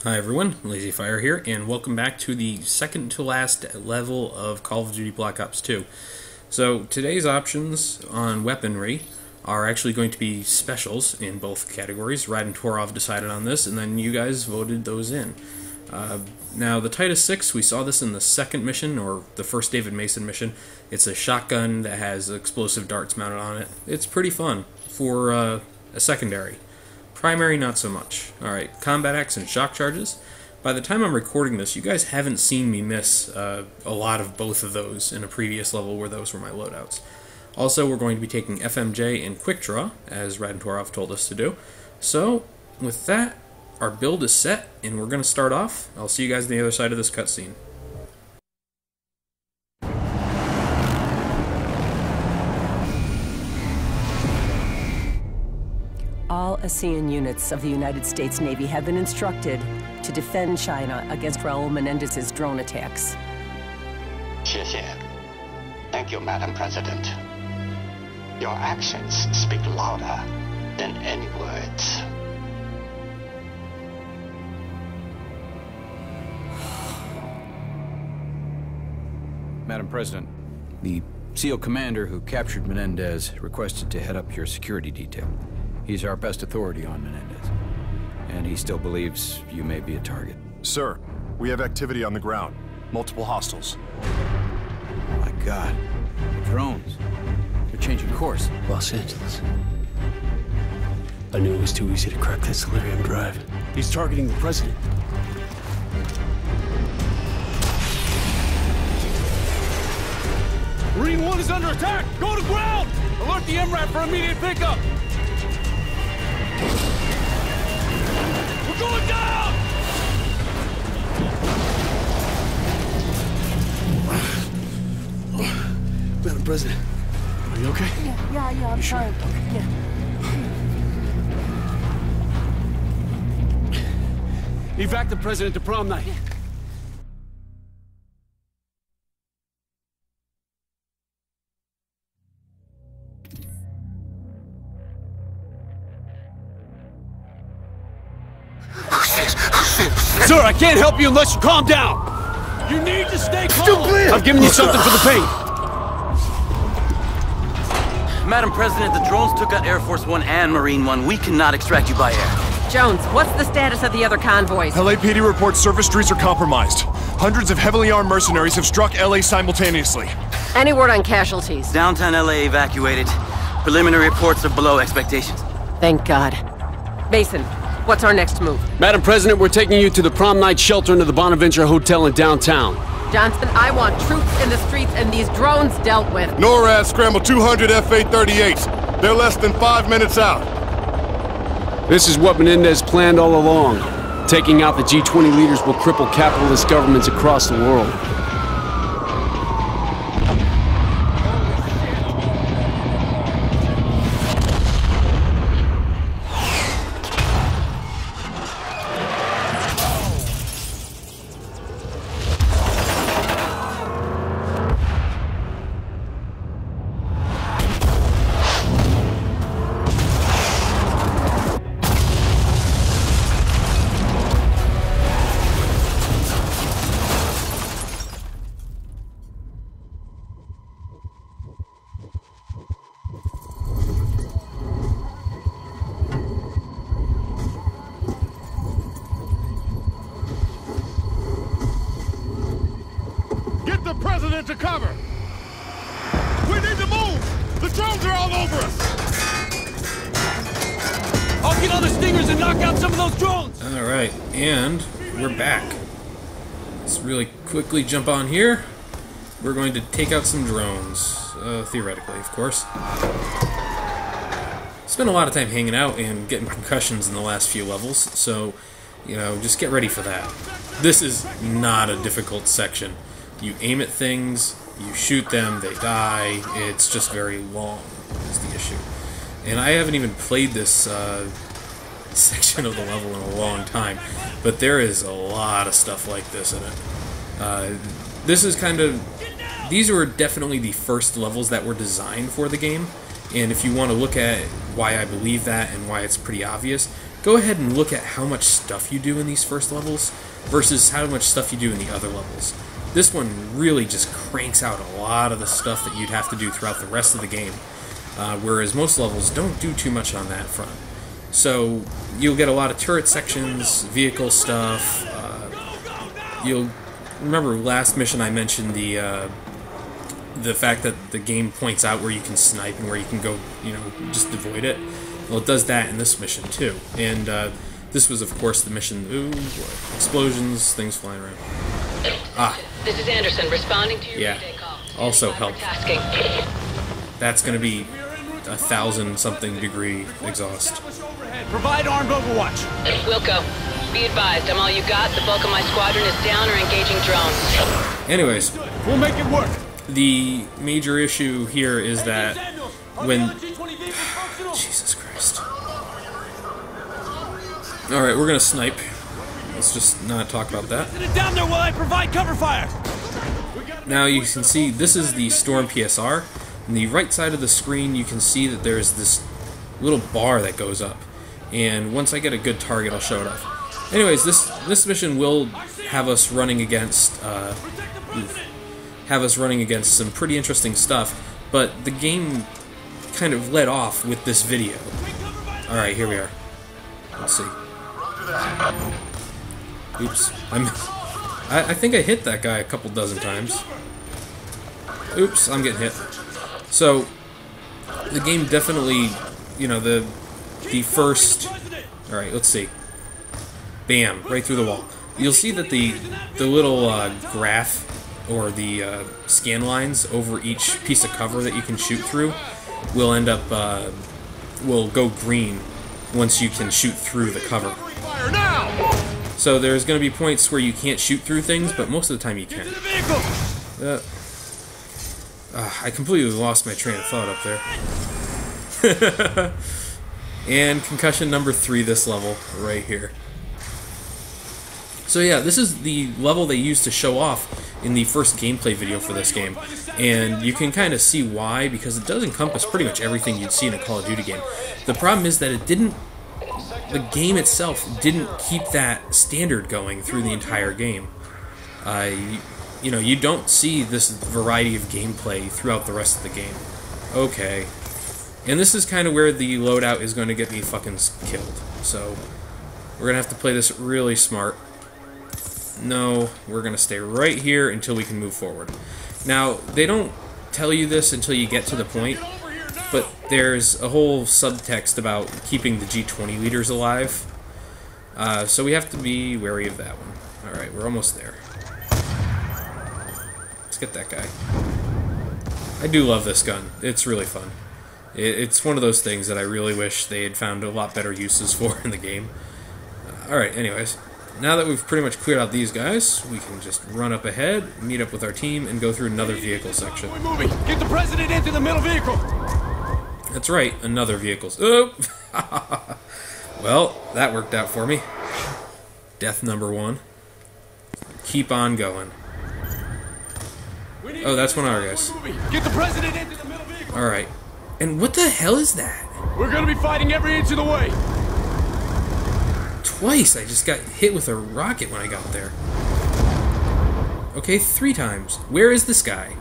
Hi everyone, LazyFire here, and welcome back to the second to last level of Call of Duty Black Ops 2. So today's options on weaponry are actually going to be specials in both categories. Rad and Torov decided on this, and then you guys voted those in. Now the Titus 6, we saw this in the second mission, or the first David Mason mission. It's a shotgun that has explosive darts mounted on it. It's pretty fun for a secondary. Primary, not so much. Alright, Combat Axe and Shock Charges. By the time I'm recording this, you guys haven't seen me miss a lot of both of those in a previous level where those were my loadouts. Also, we're going to be taking FMJ and Quick Draw, as Rad and Torov told us to do. So, with that, our build is set, and we're going to start off. I'll see you guys on the other side of this cutscene. All ASEAN units of the United States Navy have been instructed to defend China against Raul Menendez's drone attacks. 谢谢. Thank you, Madam President. Your actions speak louder than any words. Madam President, the SEAL commander who captured Menendez requested to head up your security detail. He's our best authority on Menendez, and he still believes you may be a target. Sir, we have activity on the ground. Multiple hostiles. My God, the drones. They're changing course. Los Angeles. I knew it was too easy to crack that Solarium drive. He's targeting the president. Marine 1 is under attack! Go to ground! Alert the MRAP for immediate pickup! We're going down! Madam President, are you okay? Yeah, I'm sure? fine. Yeah. Evac the president to prom night. Sir, I can't help you unless you calm down! You need to stay calm! I've given you something for the pain! Madam President, the drones took out Air Force One and Marine One. We cannot extract you by air. Jones, what's the status of the other convoys? LAPD reports surface streets are compromised. Hundreds of heavily armed mercenaries have struck LA simultaneously. Any word on casualties? Downtown LA evacuated. Preliminary reports are below expectations. Thank God. Mason, what's our next move? Madam President, we're taking you to the prom night shelter into the Bonaventure Hotel in downtown. Johnston, I want troops in the streets and these drones dealt with. NORAD scrambled 200 F-838s. They're less than 5 minutes out. This is what Menendez planned all along. Taking out the G20 leaders will cripple capitalist governments across the world. Get the president to cover! We need to move! The drones are all over us! I'll get on the stingers and knock out some of those drones! Alright, and we're back. Let's really quickly jump on here. We're going to take out some drones. Theoretically, of course. Spent a lot of time hanging out and getting concussions in the last few levels, so, you know, just get ready for that. This is not a difficult section. You aim at things, you shoot them, they die. It's just very long is the issue. And I haven't even played this section of the level in a long time, but there is a lot of stuff like this in it. This is kind of... These were definitely the first levels that were designed for the game, and if you want to look at why I believe that and why it's pretty obvious, go ahead and look at how much stuff you do in these first levels versus how much stuff you do in the other levels. This one really just cranks out a lot of the stuff that you'd have to do throughout the rest of the game, whereas most levels don't do too much on that front. So you'll get a lot of turret sections, vehicle stuff. You'll remember last mission I mentioned the fact that the game points out where you can snipe and where you can go, just avoid it. Well, it does that in this mission too. And this was, of course, the mission. Ooh, explosions, things flying around. This is Anderson responding to your mayday call. Also help. That's going to be 1,000-something degree exhaust. Provide armed overwatch. Wilco, be advised, I'm all you got. The bulk of my squadron is down or engaging drones. Anyways, we'll make it work. The major issue here is that when... Jesus Christ. Alright, we're going to snipe. Let's just not talk about that. Sit it down there while I provide cover fire. Now you can see this is the Storm PSR. On the right side of the screen you can see that there's this little bar that goes up. And once I get a good target, I'll show it off. Anyways, this mission will have us running against some pretty interesting stuff, but the game kind of led off with this video. Alright, here we are. Let's see. Oops. I think I hit that guy a couple dozen times. Oops, I'm getting hit. So, the game definitely, the first... Alright, let's see. Bam, right through the wall. You'll see that the little graph, or the scan lines over each piece of cover that you can shoot through will end up, will go green once you can shoot through the cover. So there's going to be points where you can't shoot through things, but most of the time you can. I completely lost my train of thought up there. And concussion number 3 this level, right here. So yeah, this is the level they used to show off in the first gameplay video for this game. And you can kind of see why, because it does encompass pretty much everything you'd see in a Call of Duty game. The problem is that the game itself didn't keep that standard going through the entire game. You don't see this variety of gameplay throughout the rest of the game. Okay. And this is kind of where the loadout is going to get me fucking killed. So, we're going to have to play this really smart. No, we're going to stay right here until we can move forward. Now, they don't tell you this until you get to the point, but there's a whole subtext about keeping the G20 leaders alive. So we have to be wary of that one. Alright, we're almost there. Let's get that guy. I do love this gun. It's really fun. It's one of those things that I really wish they had found a lot better uses for in the game. Alright, anyways. Now that we've pretty much cleared out these guys, we can just run up ahead, meet up with our team, and go through another vehicle section. We're moving. Get the president into the middle vehicle. That's right, another vehicle. Oh! Well, that worked out for me. Death number 1. Keep on going. Oh, that's one of our guys. Get the president into the middle vehicle. Alright. And what the hell is that? We're gonna be fighting every inch of the way. Twice I just got hit with a rocket when I got there. Okay, 3 times. Where is this guy?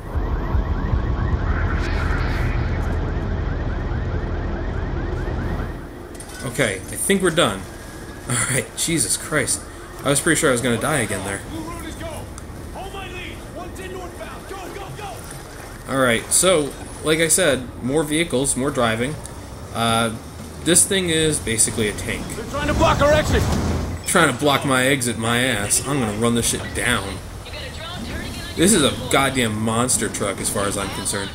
Okay, I think we're done. Alright, Jesus Christ. I was pretty sure I was gonna die again there. Alright, so, like I said, more vehicles, more driving. This thing is basically a tank. They're trying to block our exit! Trying to block my exit, my ass. I'm gonna run this shit down. This is a goddamn monster truck as far as I'm concerned.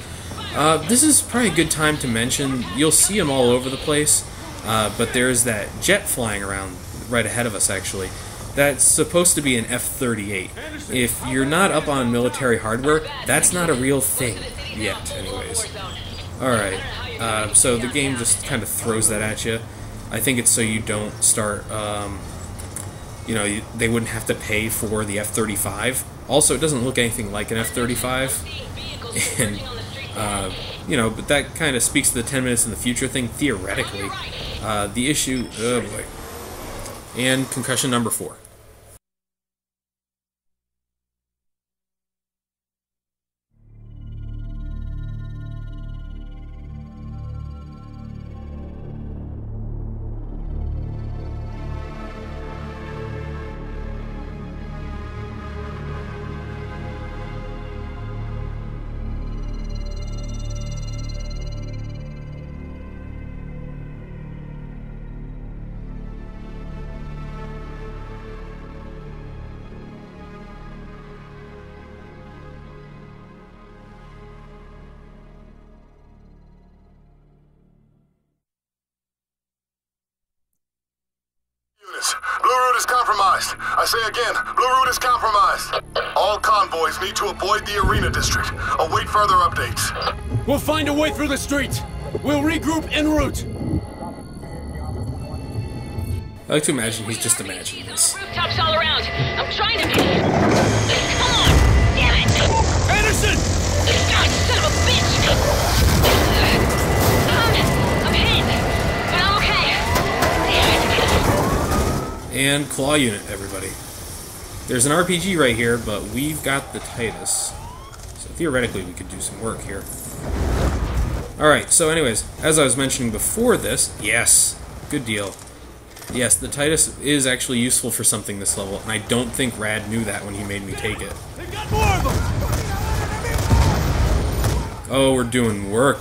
This is probably a good time to mention, you'll see them all over the place, but there's that jet flying around right ahead of us, actually. That's supposed to be an F-38. If you're not up on military hardware, that's not a real thing yet, anyways. Alright, so the game just kind of throws that at you. I think it's so you don't start, they wouldn't have to pay for the F-35. Also, it doesn't look anything like an F-35. And, but that kind of speaks to the 10 minutes in the future thing, theoretically. The issue, oh boy. And concussion number 4. Blue Route is compromised. I say again, Blue Route is compromised. All convoys need to avoid the Arena District. Await further updates. We'll find a way through the streets. We'll regroup en route. I like to imagine he's just imagining this. Rooftops all around. I'm trying to... Come on! Damn it! Anderson! God, son of a bitch! I'm hit, but I'm okay. And claw unit, everybody. There's an RPG right here, but we've got the Titus. So theoretically, we could do some work here. Alright, so anyways, as I was mentioning before this, yes, good deal. Yes, the Titus is actually useful for something this level, and I don't think Rad knew that when he made me take it. They've got more of them! Oh, we're doing work.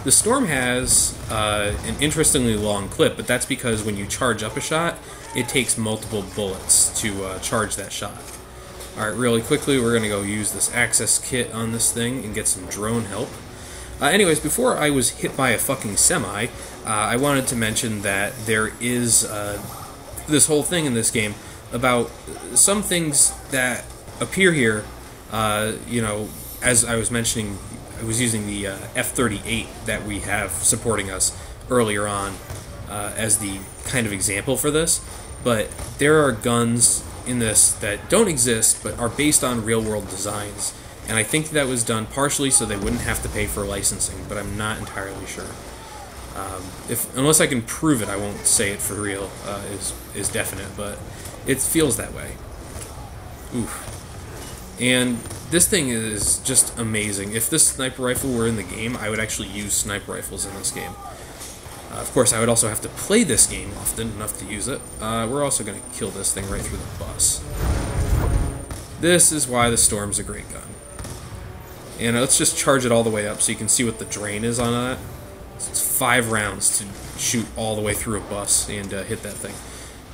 The Storm has an interestingly long clip, but that's because when you charge up a shot, it takes multiple bullets to charge that shot. Alright, really quickly, we're going to go use this access kit on this thing and get some drone help. Anyways, before I was hit by a fucking semi, I wanted to mention that there is this whole thing in this game about some things that appear here, you know, as I was mentioning, I was using the F-38 that we have supporting us earlier on as the kind of example for this, but there are guns in this that don't exist but are based on real-world designs, and I think that was done partially so they wouldn't have to pay for licensing, but I'm not entirely sure. Unless I can prove it, I won't say it for real, is definite, but it feels that way. Oof. And this thing is just amazing. If this sniper rifle were in the game, I would actually use sniper rifles in this game. Of course, I would also have to play this game often enough to use it. We're also going to kill this thing right through the bus. This is why the Storm's a great gun. And let's just charge it all the way up so you can see what the drain is on that. So it's 5 rounds to shoot all the way through a bus and hit that thing.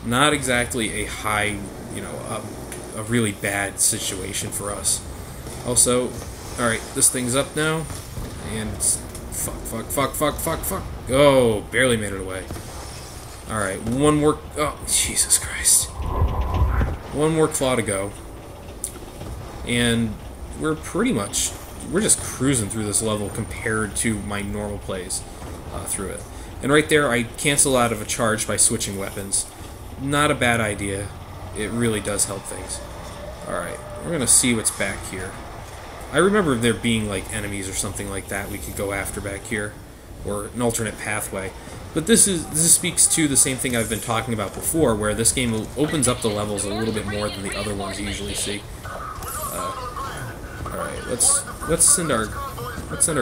Not exactly a high, you know, a really bad situation for us. Also, alright, this thing's up now, and fuck. Oh, barely made it away. Alright, one more, oh, Jesus Christ. One more claw to go. And we're just cruising through this level compared to my normal plays through it. And right there, I cancel out of a charge by switching weapons. Not a bad idea. It really does help things. Alright, we're gonna see what's back here. I remember there being like enemies or something like that we could go after back here, or an alternate pathway. But this speaks to the same thing I've been talking about before, where this game opens up the levels a little bit more than the other ones you usually see. Alright, let's send our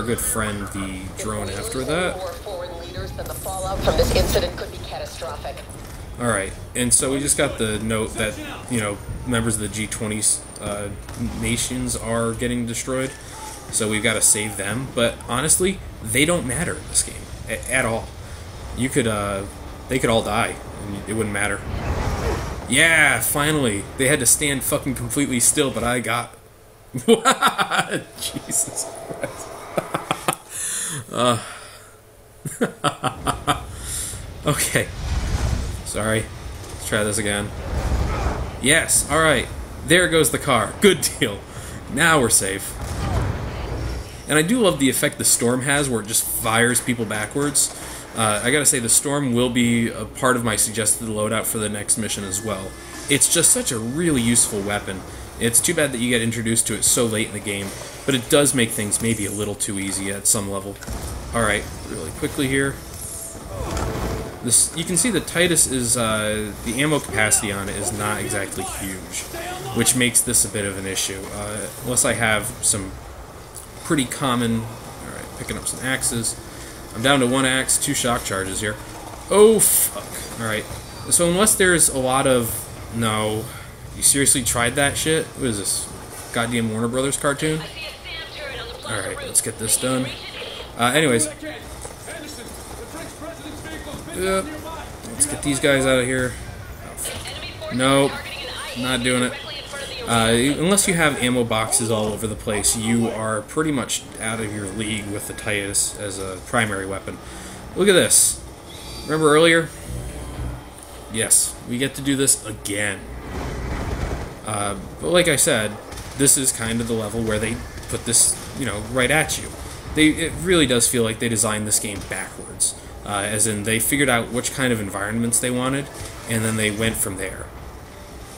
good friend the drone after that. The fallout from this incident could be catastrophic. Alright, and so we just got the note that, you know, members of the G20 nations are getting destroyed, so we've got to save them, but honestly, they don't matter in this game, at all. You could, they could all die, and it wouldn't matter. Yeah, finally! They had to stand fucking completely still, but I got... Jesus Christ. Okay. Sorry. Let's try this again. Yes, alright. There goes the car. Good deal. Now we're safe. And I do love the effect the Storm has where it just fires people backwards. I gotta say, the Storm will be a part of my suggested loadout for the next mission as well. It's just such a really useful weapon. It's too bad that you get introduced to it so late in the game, but it does make things maybe a little too easy at some level. Alright, really quickly here. This, you can see the Titus is, the ammo capacity on it is not exactly huge, which makes this a bit of an issue. Unless I have some pretty common... Alright, picking up some axes. I'm down to 1 axe, 2 shock charges here. Oh, fuck. Alright. So unless there's a lot of... No. You seriously tried that shit? What is this? Goddamn Warner Brothers cartoon? Alright, let's get this done. Anyways. Let's get these guys out of here. Oh, nope. Not doing it. Unless you have ammo boxes all over the place, you are pretty much out of your league with the Titus as a primary weapon. Look at this. Remember earlier? Yes, we get to do this again. But like I said, this is kind of the level where they put this, you know, right at you. It really does feel like they designed this game backwards. As in, they figured out which kind of environments they wanted, and then they went from there.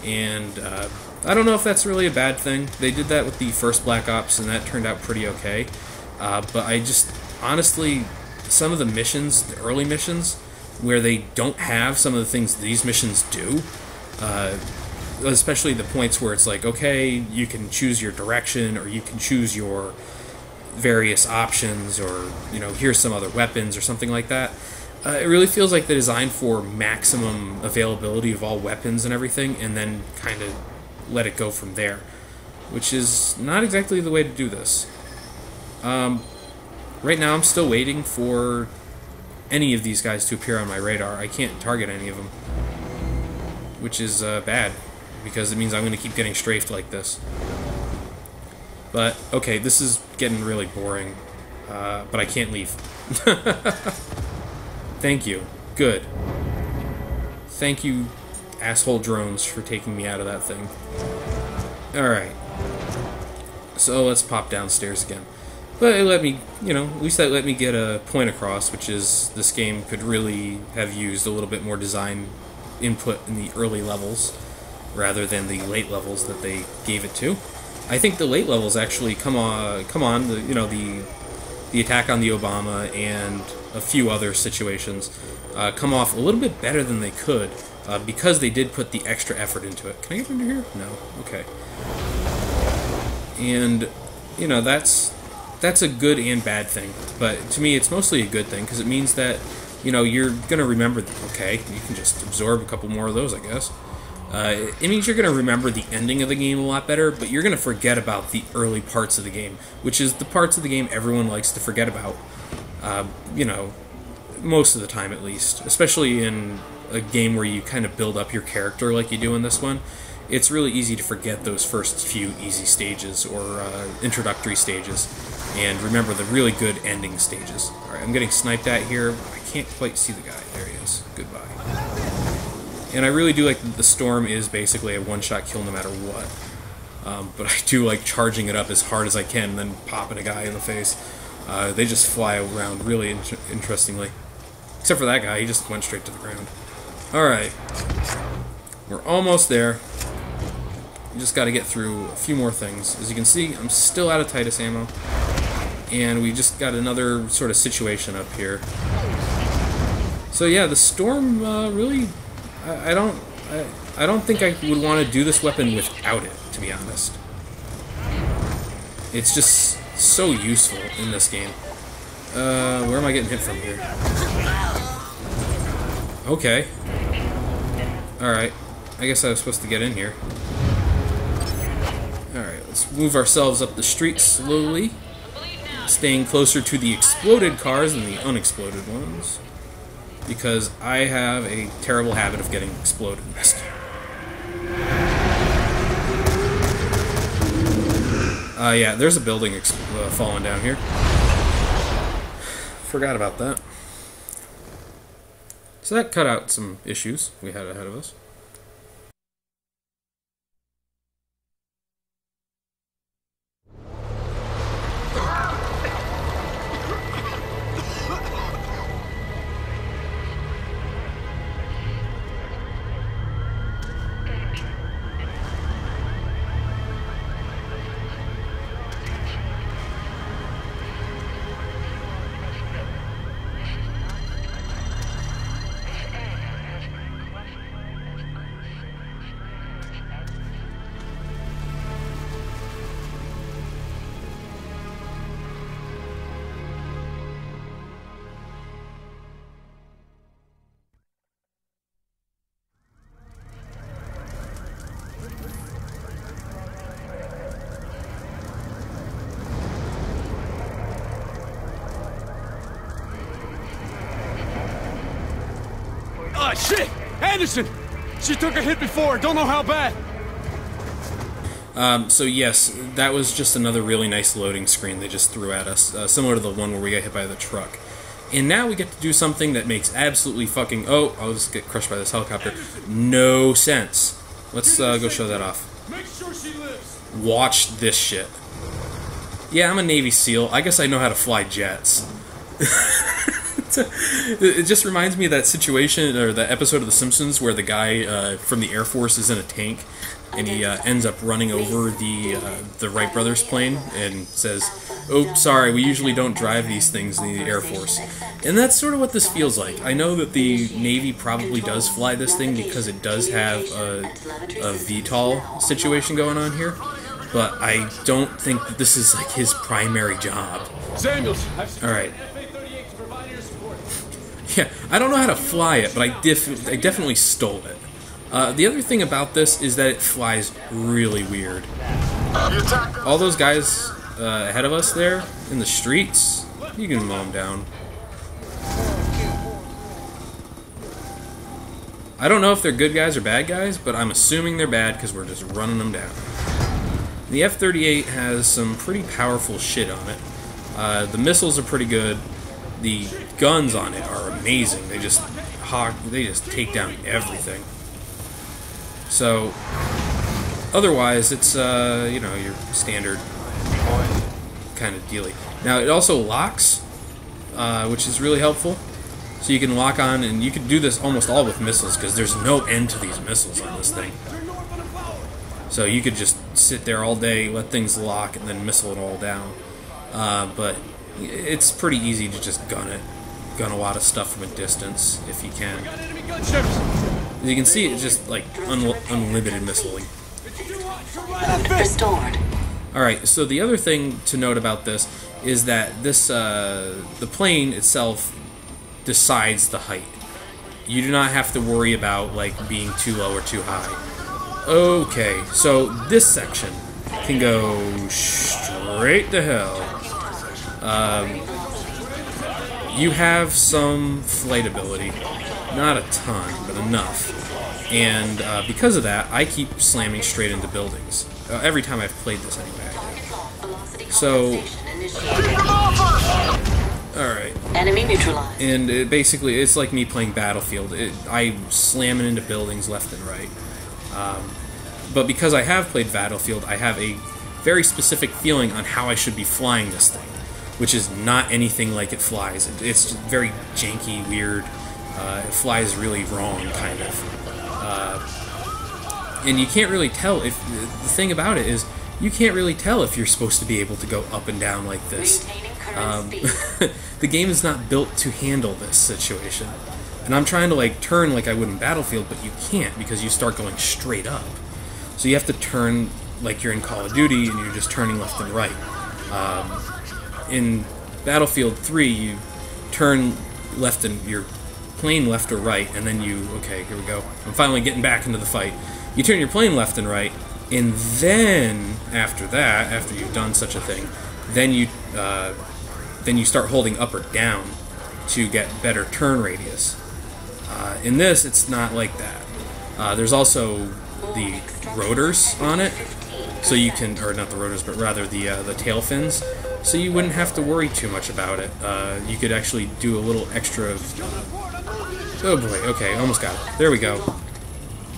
And I don't know if that's really a bad thing. They did that with the first Black Ops, and that turned out pretty okay. But I just, honestly, some of the missions, the early missions, where they don't have some of the things these missions do, especially the points where it's like, okay, you can choose your direction, or you can choose your various options, or, you know, here's some other weapons, or something like that. It really feels like they're designed for maximum availability of all weapons and everything, and then kind of let it go from there, which is not exactly the way to do this. Right now I'm still waiting for any of these guys to appear on my radar. I can't target any of them, which is bad, because it means I'm going to keep getting strafed like this. But, okay, this is getting really boring, but I can't leave. Thank you. Good. Thank you, asshole drones, for taking me out of that thing. Alright. So let's pop downstairs again. But it let me, you know, at least that let me get a point across, which is this game could really have used a little bit more design input in the early levels, rather than the late levels that they gave it to. I think the late levels actually come on, you know, the attack on the Obama and a few other situations come off a little bit better than they could, because they did put the extra effort into it. Can I get under here? No. Okay. And, you know, that's a good and bad thing, but to me it's mostly a good thing, because it means that, you know, you're going to remember, okay, you can just absorb a couple more of those, I guess. It means you're going to remember the ending of the game a lot better, but you're going to forget about the early parts of the game, which is the parts of the game everyone likes to forget about, you know, most of the time at least, especially in a game where you kind of build up your character like you do in this one. It's really easy to forget those first few easy stages, or introductory stages, and remember the really good ending stages. Alright, I'm getting sniped at here. I can't quite see the guy. There he is. Goodbye. And I really do like that the Storm is basically a one-shot kill no matter what. But I do like charging it up as hard as I can and then popping a guy in the face. They just fly around really interestingly. Except for that guy, he just went straight to the ground. Alright. We're almost there. We just got to get through a few more things. As you can see, I'm still out of Titus ammo. And we just got another sort of situation up here. So yeah, the Storm really... I don't think I would want to do this weapon without it, to be honest. It's just so useful in this game. Where am I getting hit from here? Okay. Alright. I guess I was supposed to get in here. Alright, let's move ourselves up the street slowly. Staying closer to the exploded cars than the unexploded ones. Because I have a terrible habit of getting exploded in this game. Yeah, there's a building falling down here. Forgot about that. So that cut out some issues we had ahead of us. shit! Anderson! She took a hit before, don't know how bad. So yes, that was just another really nice loading screen they just threw at us, similar to the one where we got hit by the truck. And now we get to do something that makes absolutely fucking... Oh, I'll just get crushed by this helicopter. No sense. Let's go show that off. Make sure she lives. Watch this shit. Yeah, I'm a Navy SEAL. I guess I know how to fly jets. It just reminds me of that situation, or the episode of The Simpsons, where the guy from the Air Force is in a tank, and he ends up running over the Wright brothers plane, and says, "Oh, sorry, we usually don't drive these things in the Air Force." And that's sort of what this feels like. I know that the Navy probably does fly this thing because it does have a VTOL situation going on here, but I don't think that this is like his primary job. Samuels, alright. Yeah, I don't know how to fly it, but I definitely stole it. The other thing about this is that it flies really weird. All those guys ahead of us there in the streets, you can mow them down. I don't know if they're good guys or bad guys, but I'm assuming they're bad because we're just running them down. The F-38 has some pretty powerful shit on it. The missiles are pretty good. The guns on it are amazing. They just take down everything. So, otherwise, it's you know, your standard kind of dealie. Now, it also locks, which is really helpful. So you can lock on, and you can do this almost all with missiles, because there's no end to these missiles on this thing. So you could just sit there all day, let things lock, and then missile it all down. But it's pretty easy to just gun it. Gun a lot of stuff from a distance, if you can. As you can see, it's just like unlimited missiling. Restored. Alright, so the other thing to note about this is that this the plane itself decides the height. You do not have to worry about like being too low or too high. Okay, so this section can go straight to hell. You have some flight ability, not a ton, but enough. And because of that, I keep slamming straight into buildings. Every time I've played this anyway. So, alright. Enemy neutralized. And basically, it's like me playing Battlefield. I'm slamming into buildings left and right. But because I have played Battlefield, I have a very specific feeling on how I should be flying this thing, which is not anything like it flies. It's just very janky, weird. It flies really wrong, kind of. And you can't really tell if... The thing about it is, you can't really tell if you're supposed to be able to go up and down like this. The game is not built to handle this situation. And I'm trying to like turn like I would in Battlefield, but you can't because you start going straight up. So you have to turn like you're in Call of Duty and you're just turning left and right. In Battlefield 3, you turn left and your plane left or right, and then you, okay, here we go. I'm finally getting back into the fight. You turn your plane left and right, and then after that, after you've done such a thing, then you start holding up or down to get better turn radius. In this, it's not like that. There's also the rotors on it, so you can, or not the rotors, but rather the tail fins, so you wouldn't have to worry too much about it. You could actually do a little extra. Oh boy, okay, almost got it. There we go.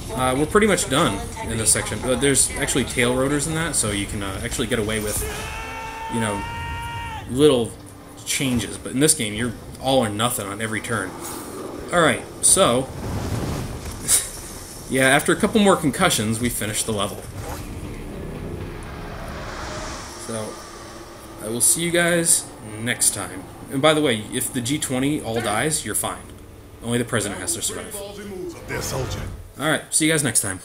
We're pretty much done in this section. There's actually tail rotors in that, so you can actually get away with, you know, little changes. But in this game, you're all or nothing on every turn. Alright, so, yeah, after a couple more concussions, we finished the level. So, I will see you guys next time. And by the way, if the G-20 all dies, you're fine. Only the president has to survive. Alright, see you guys next time.